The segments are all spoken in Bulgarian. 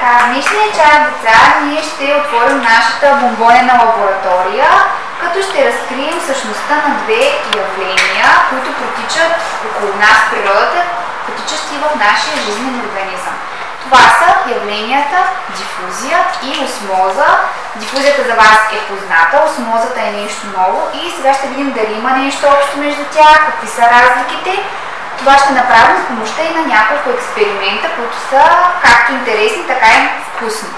Днешния час, деца, ние ще отворим нашата бомбонена лаборатория, като ще разкрием същността на две явления, които протичат около нас в природата, протичащи в нашия жизнен организъм. Това са явленията дифузия и осмоза. Дифузията за вас е позната, осмозата е нещо ново и сега ще видим дали има нещо общо между тях, какви са разликите. Това ще направим с помощта и на няколко експеримента, които са както интересни, така и вкусни.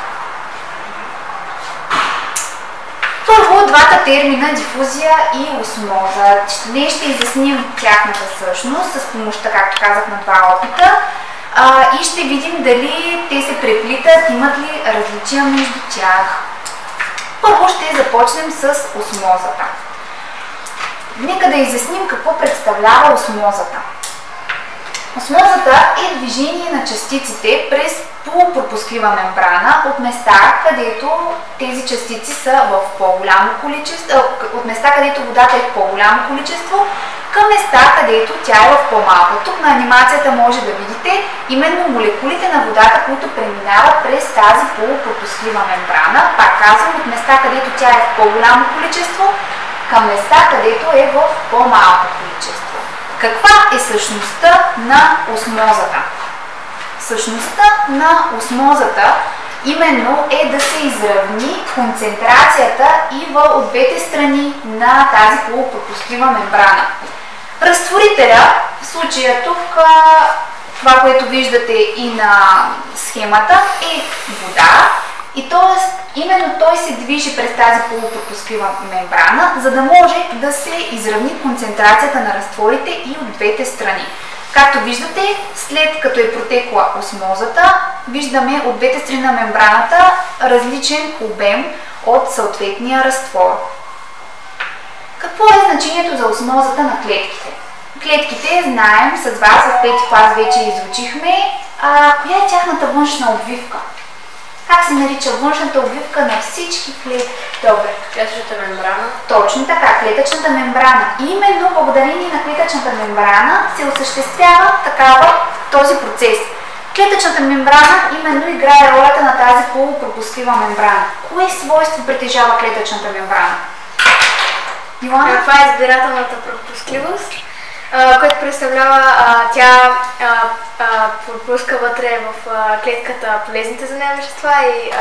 Първо, двата термина дифузия и осмоза. Днес ще изясним тяхната същност с помощта, както казах, на два опита и ще видим дали те се преплитат, имат ли различия между тях. Първо ще започнем с осмозата. Нека да изясним какво представлява осмозата. Осмозата е движение на частиците през полупропусклива мембрана от места, където тези частици са в по-голямо количество, от места, където водата е в по-голямо количество, към места, където тя е в по-малко. Тук на анимацията може да видите именно молекулите на водата, които преминават през тази полупропусклива мембрана. Пак казвам, от места, където тя е в по-голямо количество, към места, където е в по-малко количество. Каква е същността на осмозата? Същността на осмозата именно е да се изравни концентрацията и от двете страни на тази полупропусклива мембрана. Разтворителя, в случая тук, това, което виждате и на схемата, е вода. И т.е. именно той се движи през тази полупропусклива мембрана, за да може да се изравни концентрацията на разтворите и от двете страни. Както виждате, след като е протекла осмозата, виждаме от двете страни на мембраната различен обем от съответния разтвор. Какво е значението за осмозата на клетките? Клетките, знаем, с вас в 5 клас вече изучихме. Коя е тяхната външна обвивка? Как се нарича външната обвивка на всички клетки? Добре. Клетъчната мембрана. Точно така, клетъчната мембрана. И именно благодарение на клетъчната мембрана се осъществява този процес. Клетъчната мембрана именно играе ролята на тази полупропусклива мембрана. Кое свойство притежава клетъчната мембрана? Йоанна? Каква е избирателната пропускливост, което представлява тя пропуска вътре в клетката полезните за нея вещества и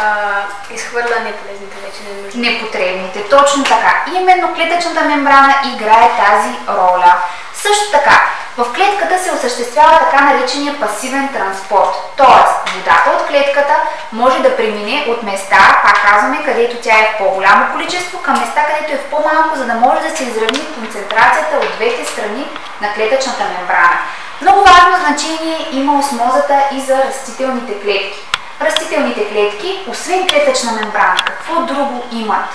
изхвърля неполезните вече ненужни. Непотребните, точно така. Именно клетъчната мембрана играе тази роля. Също така, в клетката се осъществява така наречения пасивен транспорт. Тоест, водата от клетката може да премине от места, пак казваме, където тя е в по-голямо количество, към места, където е в по-малко, за да може да се изравни концентрацията от двете страни на клетъчната мембрана. Много важно значение има осмозата и за растителните клетки. Растителните клетки, освен клетъчна мембрана, какво друго имат?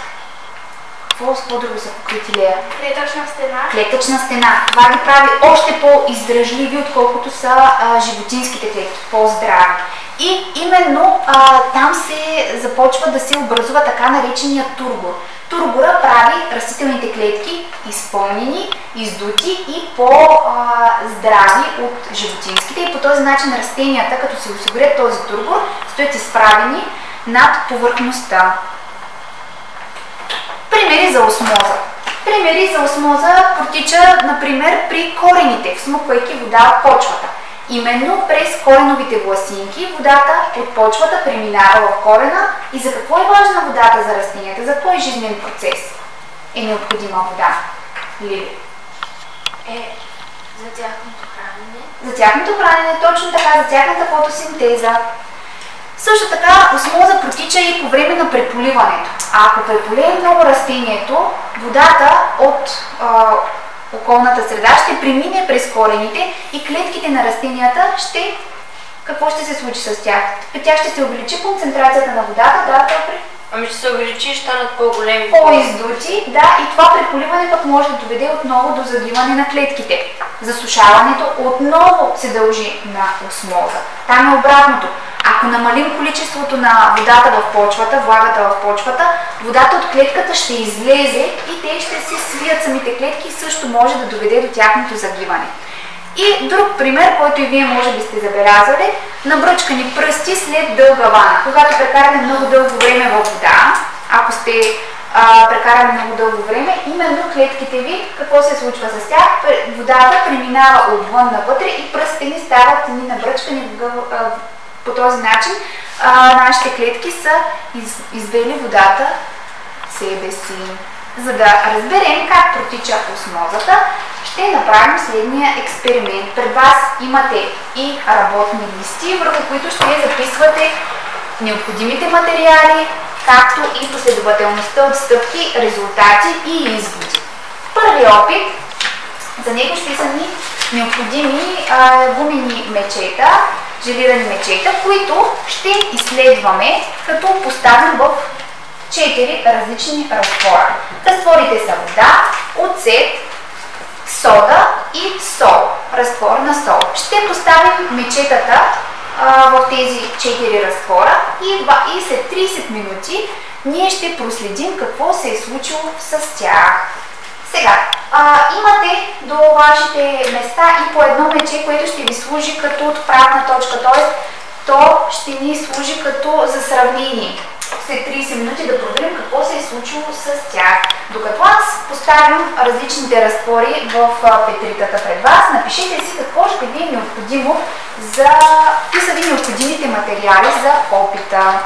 Какво друго са покрити, Лея? Клетъчна стена. Клетъчна стена. Това ги прави още по-издръжливи, отколкото са животинските клетки, по-здрави. И именно там се започва да се образува така наречения тургор. Тургора прави растителните клетки изпълнени, издути и по-здрави от животинските. И по този начин растенията, като се осигурят този тургор, стоят изправени над повърхността. Примери за осмоза. Примери за осмоза протича, например, при корените, всмуквайки вода от почвата. Именно през кореновите власинки водата от почвата преминава в корена. И за какво е важна водата за растенията? За кой жизнен процес е необходима вода? Лили? За тяхното хранене. За тяхното хранене, точно така, за тяхната фотосинтеза. Също така осмоза протича и по време на преполиването. Ако преполее много растението, водата от околната среда ще премине през корените и клетките на растенията какво ще се случи с тях? При тях ще се увеличи концентрацията на водата, Ще се увеличи и ще станат по-големи. По-издути, да, и това преполиване пък може да доведе отново до загиване на клетките. Засушаването отново се дължи на осмоза. Там е обратното. Ако намалим количеството на водата в почвата, влагата в почвата, водата от клетката ще излезе и те ще се свият самите клетки и също може да доведе до тяхното загиване. И друг пример, който и вие може би сте забелязали, набръчкани пръсти след дълга вана. Когато прекарате много дълго време във вода, ако сте прекарали много дълго време, именно клетките ви, какво се случва с тях? Водата преминава отвън навътре и пръстите ни стават ни набръчкани. По този начин нашите клетки са извели водата себе си. За да разберем как протича осмозата, ще направим следния експеримент. Пред вас имате и работни листи, върху които ще записвате необходимите материали, както и последователността от стъпки, резултати и изводи. Първи опит, за него ще са ни необходими гумени мечета, желирани мечета, които ще изследваме, като поставим в 4 различни разтвора. Разтворите са вода, оцет, сода и сол. Разтвор на сол. Ще поставим мечетата в тези 4 разтвора и след 30 минути ние ще проследим какво се е случило с тях. Сега, имате до вашите места и по едно мече, което ще ви служи като отправна точка, т.е. то ще ни служи като за сравнение. След 30 минути да проверим какво се е случило с тях. Докато аз поставям различните разтвори в петритата пред вас, напишете си какво ще ви е необходимо кои са ви необходимите материали за опита.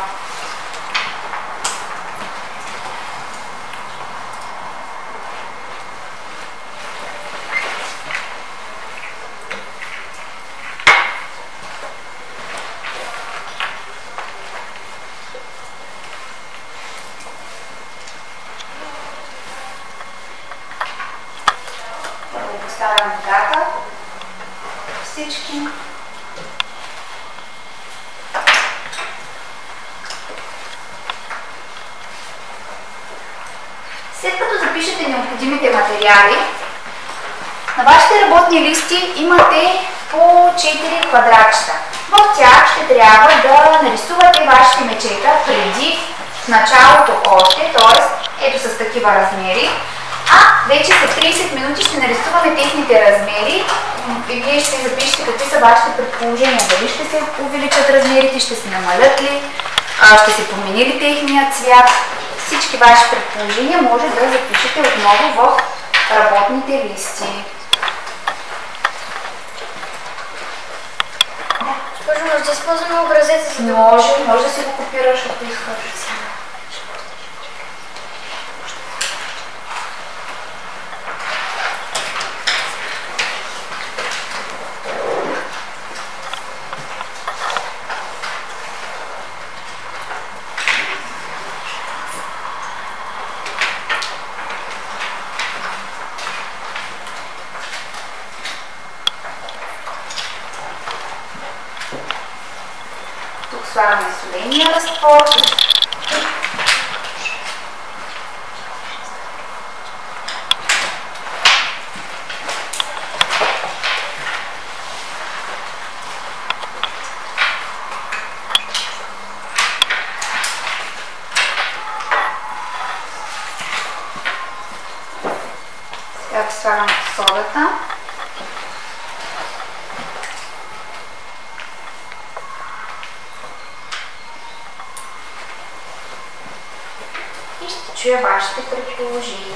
Поставям водата, всички. След като запишете необходимите материали, на вашите работни листи имате по 4 квадратчета. В тях ще трябва да нарисувате вашите мечета преди в началото още, т.е. ето с такива размери. А вече след 30 минути ще нарисуваме техните размери и вие ще запишете какви са вашите предположения. Дали ще се увеличат размерите, ще се намалят ли, ще се промени ли техния цвят. Всички ваши предположения може да запишете отново в работните листи. Може да използваме образеца? Може да си го копираш, ако искаш. Слагаме соления разтвор. Сега слагам содата. И ще чуя вашите предположения.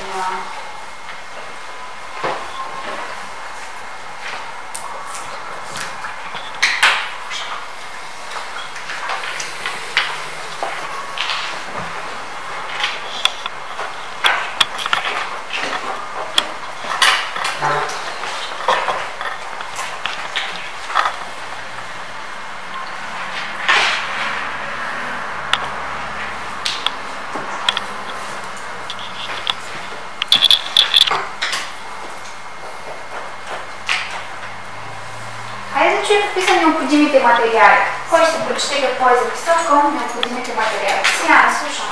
Хайде да чуя какви са необходимите материали. Кой ще прочете какво е записал към необходимите материали? Сега не слушам.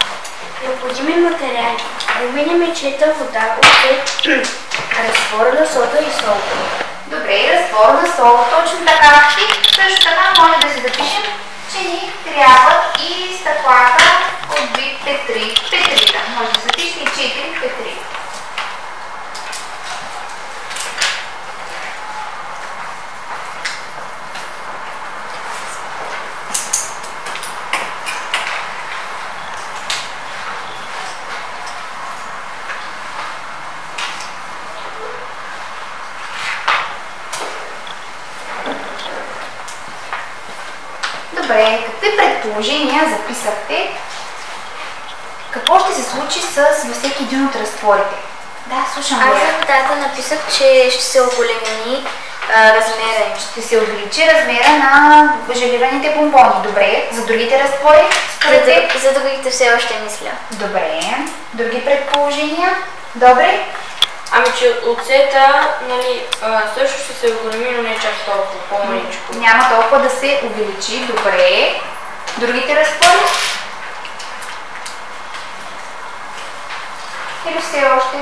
Необходими материали. Гумени мечета, вода, оцет, разтвор на сода и сол. Добре, разтвор на сол. Точно така. И също така може да си запишем, че ни трябват и стъклата от вид петри. Петрита. Може да запишете и 4 петри. Добре, какви предположения записахте? Какво ще се случи във всеки един от разтворите? Да, слушам. Аз за водата написах, че ще се оголемени размера им. Ще се увеличи размера на желираните бомбони. Добре. За другите разтвори? За другите все още мисля. Добре. Други предположения? Добре. Ами, че оцета, нали, също ще се оголеми, но не чак толкова, по-маличко. Няма толкова да се увеличи. Добре. Другите разтвори? Или все още?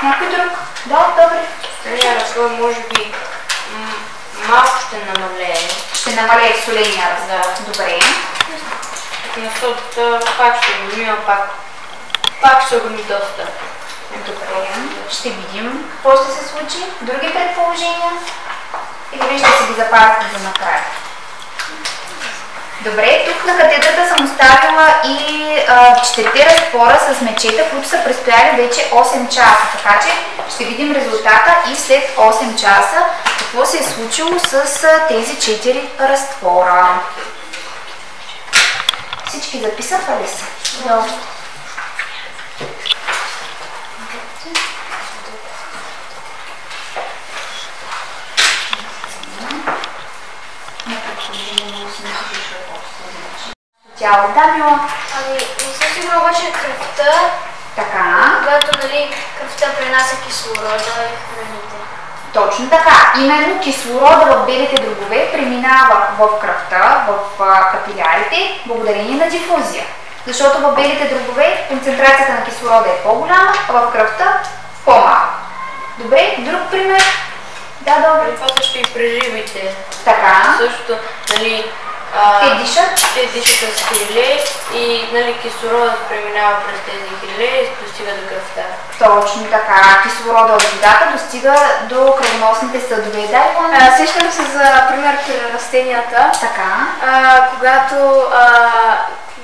Някой друг? Да, добре. Соления разтвор може би малко ще намалее. Ще намалее соления разтвор. Да. Добре. На содата пак ще го има, пак ще го ми доста. Добре. Ще видим какво ще се случи. Други предположения? Или ще си ги запазите за накрая? Добре, тук на катедрата съм оставила и 4 разтвора с мечета, които са престояли вече 8 часа. Така че ще видим резултата и след 8 часа какво се е случило с тези 4 разтвора. Всички записаха ли са? Да. Тяло, да, Мила? Ами, не съм сигурна обаче кръвта, Така. когато, нали, кръвта пренася кислорода и храните. Точно така. Именно кислорода в белите дробове преминава в кръвта, в капилярите, благодарение на дифузия. Защото в белите дробове концентрацията на кислорода е по-голяма, а в кръвта по-малка. Добре, друг пример? Да, добре. Това също и при рибите. Така. Също, нали, Те дишат? Те дишат с хиле и, нали, кислородът преминава през тези хиле и достига до кръвта. Точно така. Кислорода от водата достига до кръвоносните съдове. Да, Иван? Сещам се за пример при растенията. Така. Когато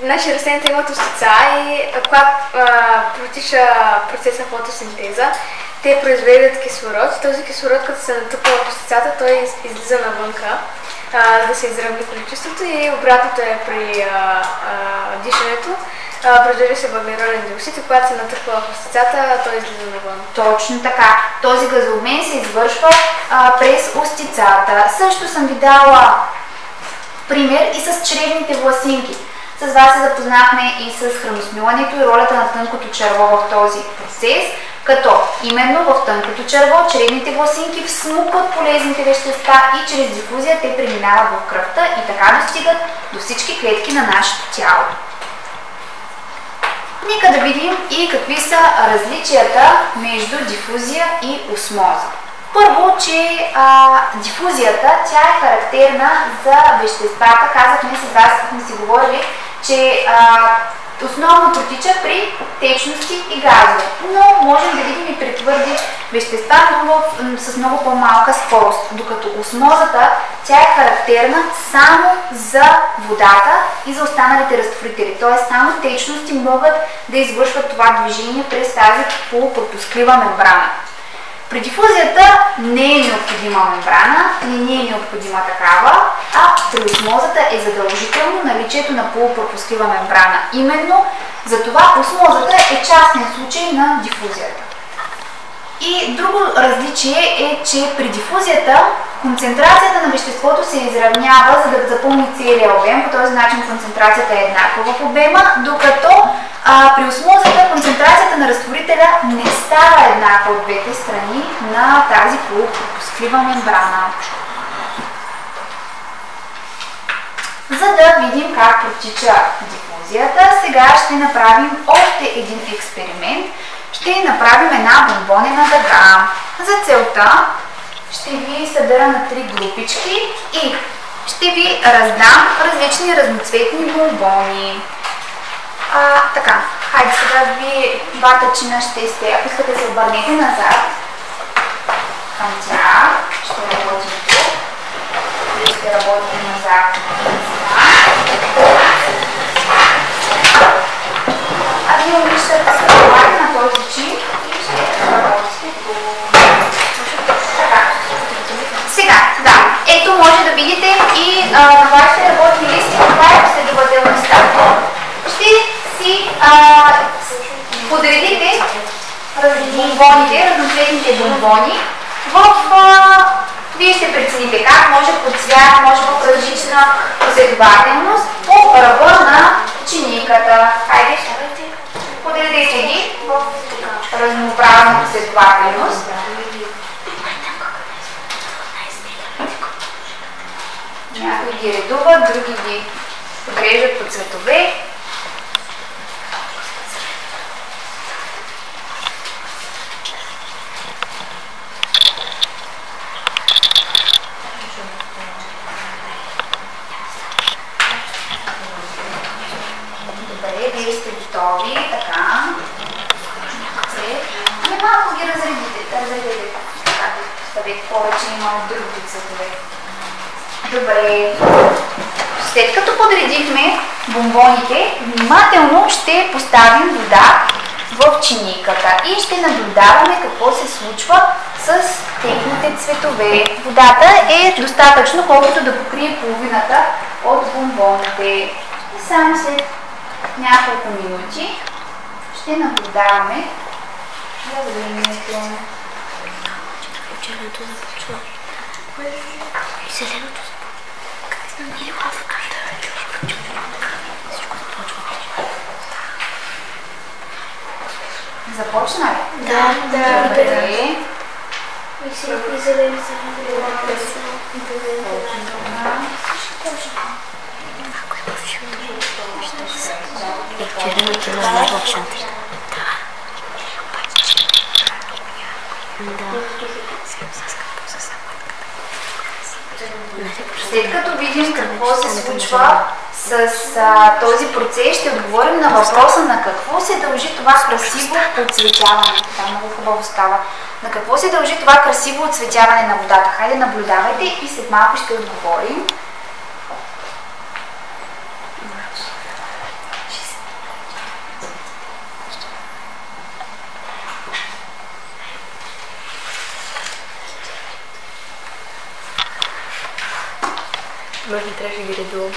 наши растенията имат остица и когато протича процеса фотосинтеза, те произвеждат кислород. Този кислород, като се натъпва в остицата, той излиза навънка, да се изравни количеството, и обратното е при дишането. Произвежда се въглероден диоксид, и когато се натъпва в остицата, той излиза навън. Точно така. Този газообмен се извършва през устицата. Също съм ви дала пример и с чревните власинки. С вас се запознахме и с храносмилането и ролята на тънкото черво в този процес, като именно в тънкото черво чревните власинки всмукват полезните вещества и чрез дифузия те преминават в кръвта и така достигат до всички клетки на нашето тяло. Нека да видим и какви са различията между дифузия и осмоза. Първо, че дифузията, тя е характерна за веществата. Казахме с вас, сме си говорили, че основно протича при течности и газове, но можем да видим и при твърди вещества, но с много по-малка скорост, докато осмозата, тя е характерна само за водата и за останалите разтворители, т.е. само течности могат да извършват това движение през тази полупропусклива мембрана. При дифузията не е необходима мембрана, не е необходима такава, а при осмозата е задължително наличието на полупропусклива мембрана. Именно затова осмозата е частен случай на дифузията. И друго различие е, че при дифузията концентрацията на веществото се изравнява, за да запълни целия обем. По този начин концентрацията е еднаква в обема, докато при осмозата концентрацията на разтворителя не става еднаква от двете страни на тази полупропусклива мембрана. За да видим как протича дифузията, сега ще направим още един експеримент. Ще направим една бомбонена дъга. За целта ще ви събера на 3 групички и ще ви раздам различни разноцветни бомбони. Така, хайде сега ви батъчина ще сте, ако искате се обърнете назад към тях. Ще работим тук. Вие ще работим назад. А вие умишате да се обърнете на този чин и ще работите тук. Така. Сега, да, ето може да видите и на вашите бомбоните, разноцветните бомбони. Вие ще прецените как, може по цвят, може по различна последователност, по ръба на чиниката. Хайде, подредете ги в разнообразна последователност. Някои ги редуват, други ги подреждат по цветове. Добре, вие сте готови, така. Ами малко ги разредете, така, ставете повече, има от други цветове. Добре. След като подредихме бомбоните, внимателно ще поставим вода в чиниката и ще наблюдаваме какво се случва с техните цветове. Водата е достатъчно, колкото да покрие половината от бомбоните. И само след няколко минути ще наблюдаваме развиването. Започна ли? Да. Добре. И зелени са. След като видим какво се случва с този процес, ще отговорим на въпроса на какво се дължи това красиво оцветяване. Това много хубаво става. На какво се дължи това красиво оцветяване на водата? Хайде, наблюдавайте и след малко ще отговорим. Може би трябваше да ги редувам.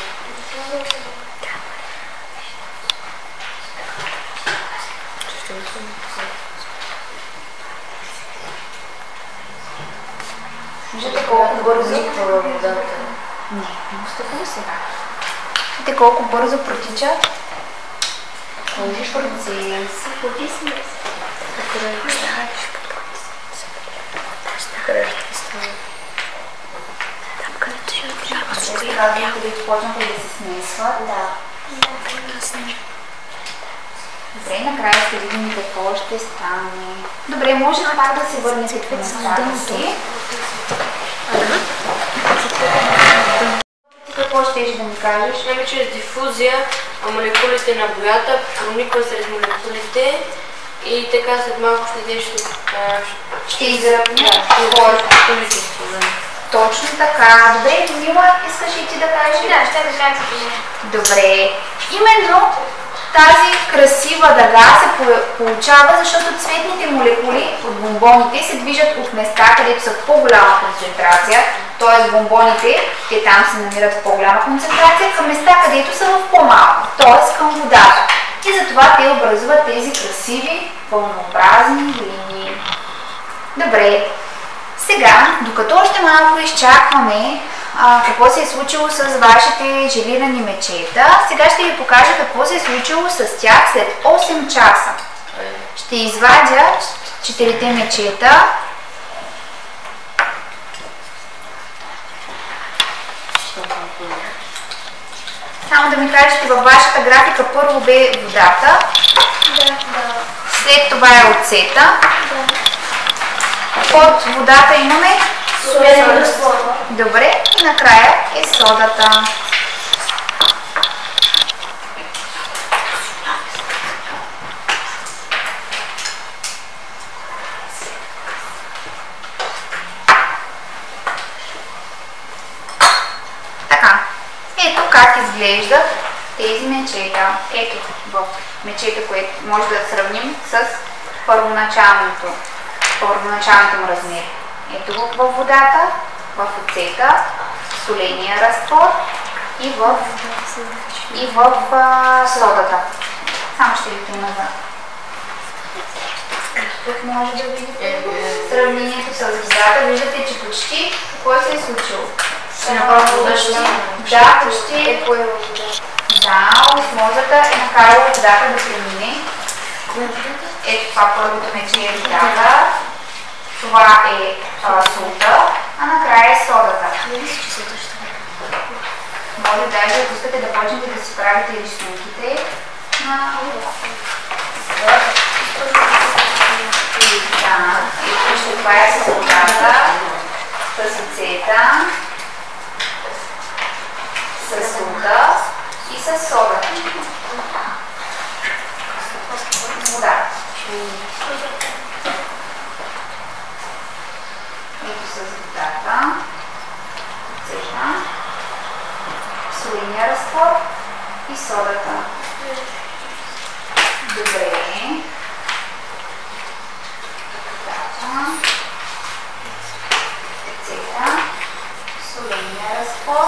Виждате колко бързо водата. Не, стъпва сега. Виждате колко бързо протича този процес. Където почнаха да се смесват. Добре, накрая ще видим какво ще стане. Добре, може пак да се върнете към местата си. Какво ще да ми кажеш? Чрез дифузия молекулите на боята проникват сред молекулите и така след малко ще изравнят количество. Точно така. Добре, Мила, искаш и ти да кажеш? Да, ще да кажа. Добре. Именно тази красива дъга се получава, защото цветните молекули от бомбоните се движат от места, където са в по-голяма концентрация, т.е. бомбоните, те там се намират в по-голяма концентрация, към места, където са в по-малко, т.е. към водата. И затова те образуват тези красиви, пълнообразни линии. Добре. Сега, докато още малко изчакваме какво се е случило с вашите желирани мечета, сега ще ви покажа какво се е случило с тях след 8 часа. Ще извадя 4 мечета. Само да ми кажете, във вашата графика първо бе водата, след това е оцета. Под водата имаме солено разтвор. Добре, и накрая е содата. Така, ето как изглеждат тези мечета. Ето в мечета, което може да сравним с първоначалното му размер. Ето го във водата, в оцета, соления разтвор и в содата. Само ще ви примеря. Тук може да видите сравнението с водата. Виждате, че почти какво се е случило? Да, почти е поела водата. Да, осмозата е накарала водата да премине. Ето това първото мече е водата. Това е солта, а накрая е содата. Може даже, ако искате да почнете да си правите рисунките на вижте, това е с водата, с яйцета, с солта и с содата. Вода. Ето с водата, яйцета, соления разтвор и содата. Добре. Яйцета, соления разтвор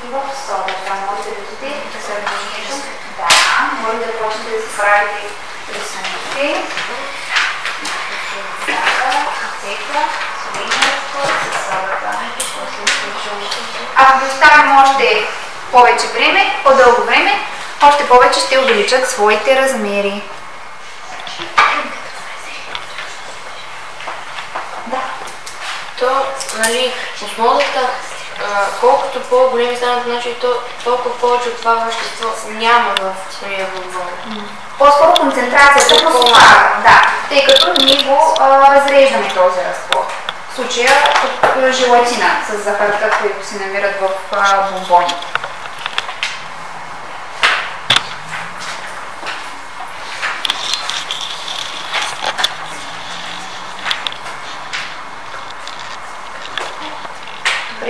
и в содата. Може да видите сравнението. Да, може да почнете да си правите рисунките. Яйцета, соления разтвор и содата. Ако ви оставим още повече време, по-дълго време, още повече ще увеличат своите размери. Да. То, нали, осмозата, колкото по-големи станат, значи толкова повече от това вещество няма в самия бомбон. По-скоро концентрацията проспада, да, тъй като ние го разреждаме този разтвор. В случая желатина с захарта, които се намират в бомбони.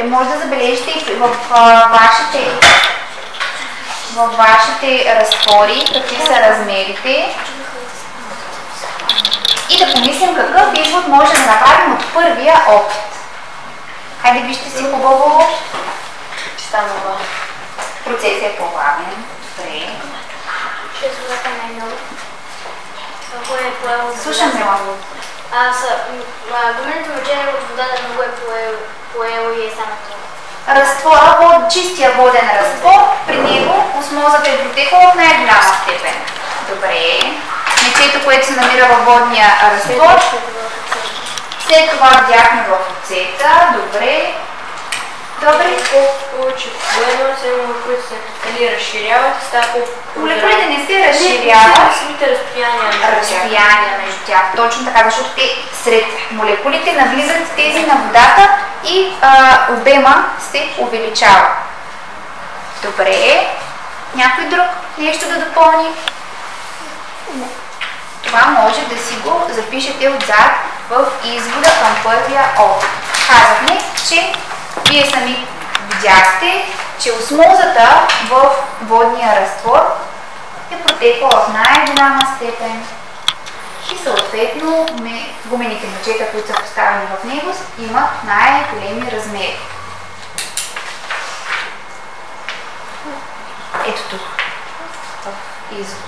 Може да забележите и в вашите разтвори какви са размерите и да помислим какъв извод може да направим от първия опит. Хайде вижте си хубаво. Процесът е по-бавен. Добре. Слушам ме. Гуменето мъчение от водата много е поело и е само това. Разтвора, чистия воден разтвор, при него осмозата е протекла в най-голяма степен. Добре. Мечето, което се намира във водния разтвор. След това вдяхме в оцета. Добре. Добре. Повече военно се молекулите се разширяват и става по-прозрачни. Молекулите не се разширяват. Самите разстояния между тях. Точно така, защото те сред молекулите навлизат тези на водата и обема се увеличава. Добре. Някой друг нещо да допълни? Това може да си го запишете отзад в извода към първия опит. Казахме, че вие сами видяхте, че осмозата в водния разтвор е протекла в най-голяма степен и съответно гумените мъчета, които са поставени в него, имат най-големи размери. Ето тук, в извод.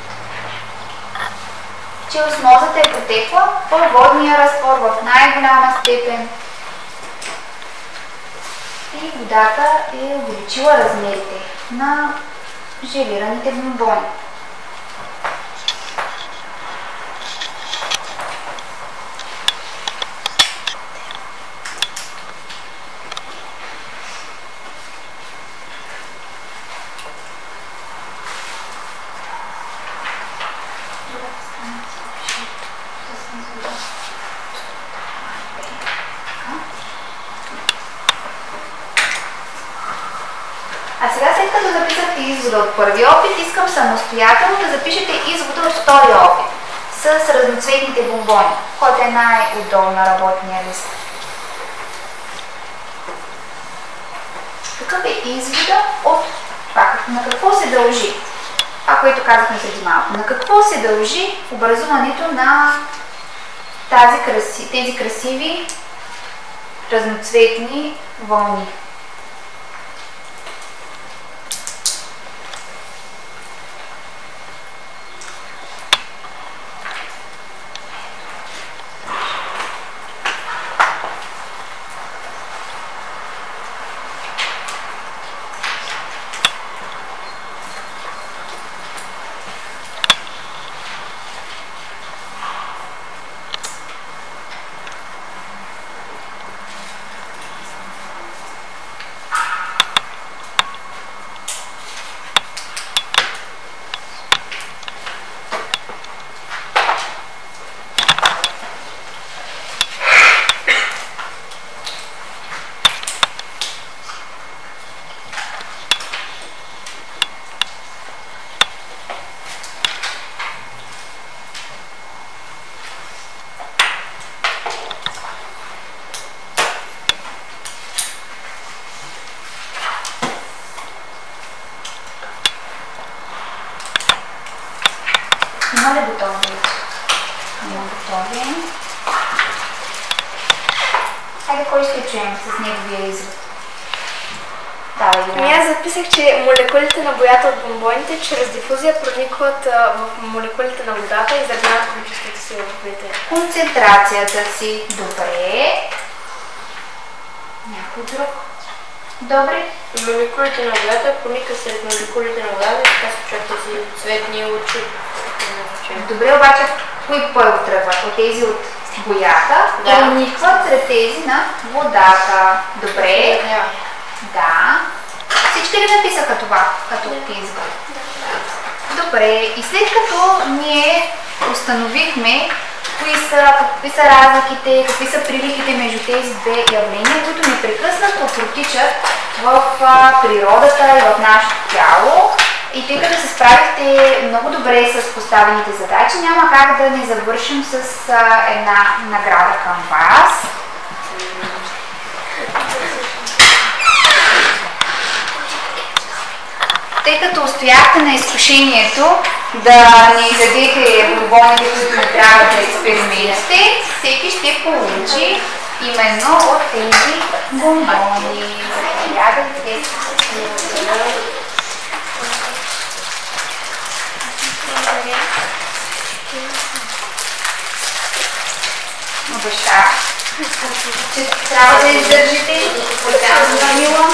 Че осмозата е протекла в водния разтвор в най-голяма степен и водата е увеличила размерите на желираните бомбони. А сега, след като записахте извода от първия опит, искам самостоятелно да запишете извода от втория опит с разноцветните бомбони, който е най-удобно на работния лист. Какъв е извода от това? На какво се дължи? Това, което казахме преди малко. На какво се дължи образуването на тези красиви разноцветни вълни? Има ли готови? Има готови. Хайде, кой ще чуем с неговия извод? Аз записах, че молекулите на боята от бомбоните чрез дифузия проникват в молекулите на водата и изравняват количеството си в водите. Концентрацията си. Добре. Някой друг? Добре. Молекулите на водата проникат сред молекулите на водата и така се чуят тези цветни лъчи. Добре, обаче кои първо тръгват? От тези от боята проникват сред тези на водата. Добре. Да. Всички ли написаха това като извод? Добре. И след като ние установихме какви са разликите, какви са приликите между тези две явления, които непрекъснато протичат в природата и в нашето тяло, и тъй като се справихте много добре с поставените задачи, няма как да не завършим с една награда към вас. Тъй като устояхте на изкушението да не издадете бомбоните, които не трябва да експериментите, всеки ще получи именно от тези бомбони. Обещах, че трябва да издържите. Мила.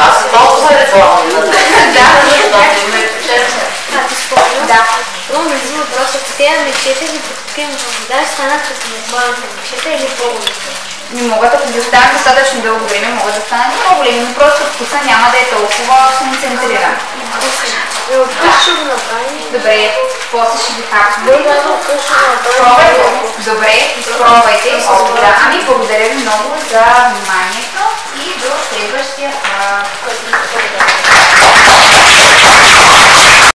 Аз толкова реформи. Да. Но между въпроса, тези мечета ги потопим в вода и станат като нормалните мечета или по-големи? Не могат, ако ги оставят достатъчно дълго време, могат да станат по-големи, но просто вкуса няма да е толкова концентриран. Ще го направим. Добре, после ще ги хапваме. Пробайте. Добре, пробайте с вода. Ами, благодаря ви много за вниманието и до следващия път.